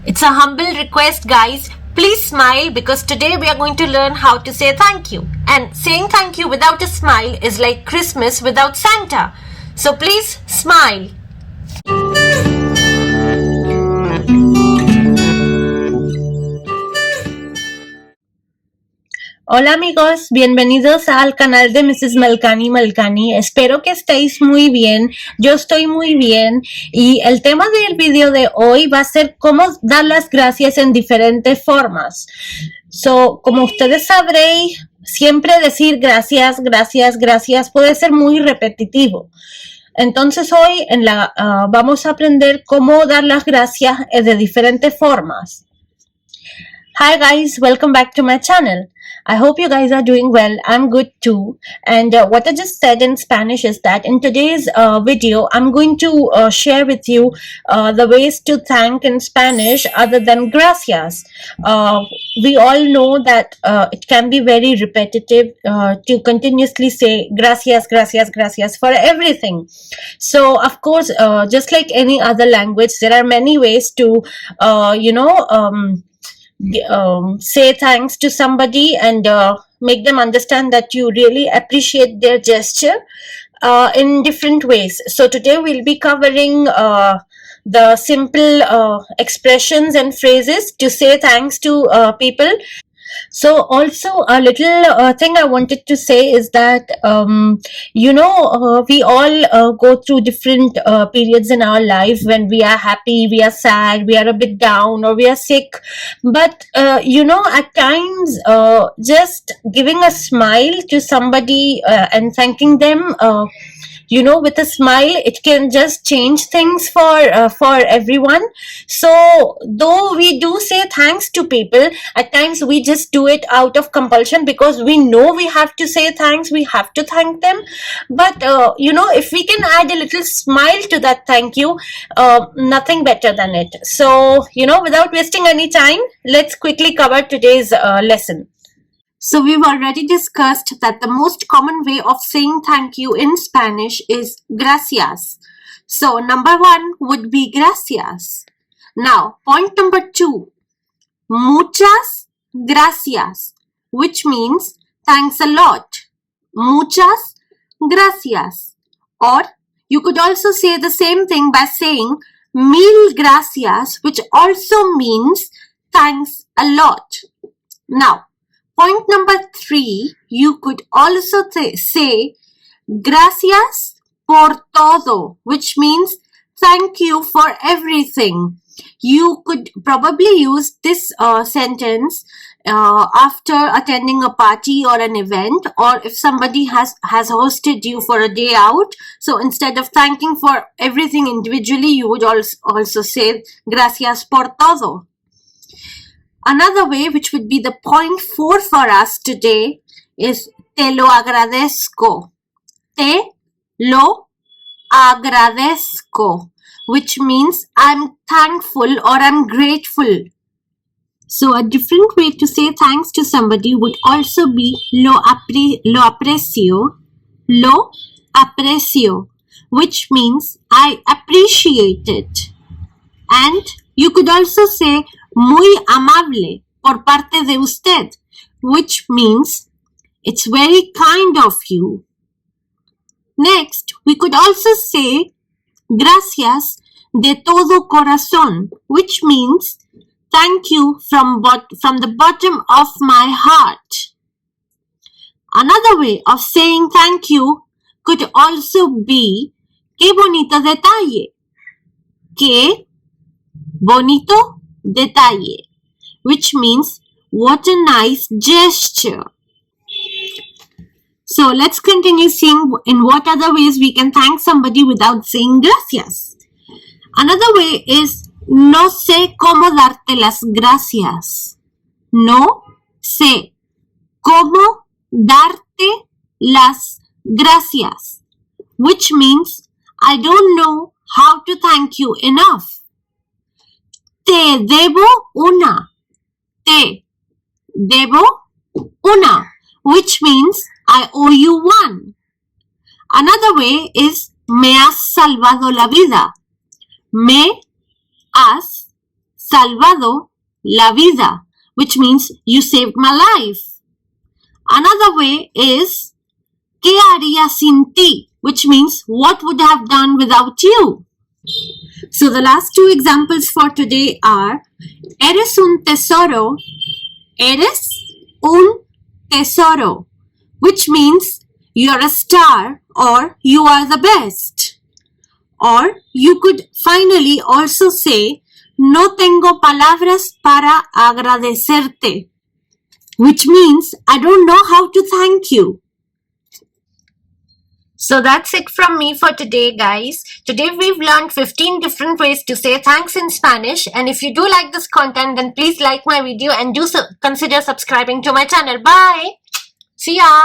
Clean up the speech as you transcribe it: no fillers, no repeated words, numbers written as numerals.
It's a humble request, guys. Please smile because today we are going to learn how to say thank you. And saying thank you without a smile is like Christmas without Santa. So please smile. Hola amigos, bienvenidos al canal de Mrs. Malkani. Espero que estéis muy bien, yo estoy muy bien y el tema del video de hoy va a ser cómo dar las gracias en diferentes formas. Como ustedes sabréis, siempre decir gracias puede ser muy repetitivo. Entonces hoy vamos a aprender cómo dar las gracias de diferentes formas. Hi guys, welcome back to my channel. I hope you guys are doing well. I'm good too. And what I just said in Spanish is that in today's video, I'm going to share with you the ways to thank in Spanish other than gracias. We all know that it can be very repetitive to continuously say gracias for everything. So of course, just like any other language, there are many ways to, say thanks to somebody and make them understand that you really appreciate their gesture in different ways. So today we'll be covering the simple expressions and phrases to say thanks to people. So also a little thing I wanted to say is that we all go through different periods in our life when we are happy, we are sad, we are a bit down, or we are sick. But at times just giving a smile to somebody and thanking them with a smile, it can just change things for everyone. So though we do say thanks to people, at times we just do it out of compulsion because we know we have to say thanks, we have to thank them. But if we can add a little smile to that thank you, nothing better than it. So without wasting any time, let's quickly cover today's lesson. So we've already discussed that the most common way of saying thank you in Spanish is gracias. So number one would be gracias. Now point number two, muchas gracias, which means thanks a lot. Muchas gracias. Or you could also say the same thing by saying mil gracias, which also means thanks a lot. Now, point number three, you could also say gracias por todo, which means thank you for everything. You could probably use this sentence after attending a party or an event, or if somebody has hosted you for a day out. So instead of thanking for everything individually, you would also say gracias por todo. Another way, which would be the point 4 for us today, is te lo agradezco. Te lo agradezco, which means I'm thankful or I'm grateful. So a different way to say thanks to somebody would also be lo aprecio, which means I appreciate it. And you could also say muy amable por parte de usted, which means it's very kind of you. Next, we could also say gracias de todo corazón, which means thank you from the bottom of my heart. Another way of saying thank you could also be qué bonito detalle. Qué bonito detalle, which means what a nice gesture. So let's continue seeing in what other ways we can thank somebody without saying gracias. Another way is no sé cómo darte las gracias. No sé cómo darte las gracias, which means I don't know how to thank you enough. Te debo una. Te debo una, which means I owe you one. Another way is me has salvado la vida. Me has salvado la vida, which means you saved my life. Another way is ¿qué haría sin ti? Which means what would I have done without you? So the last two examples for today are eres un tesoro, which means you're a star or you are the best. Or you could finally also say no tengo palabras para agradecerte, which means I don't know how to thank you. So that's it from me for today, guys. Today we've learned 15 different ways to say thanks in Spanish. And if you do like this content, then please like my video and consider subscribing to my channel. Bye. See ya.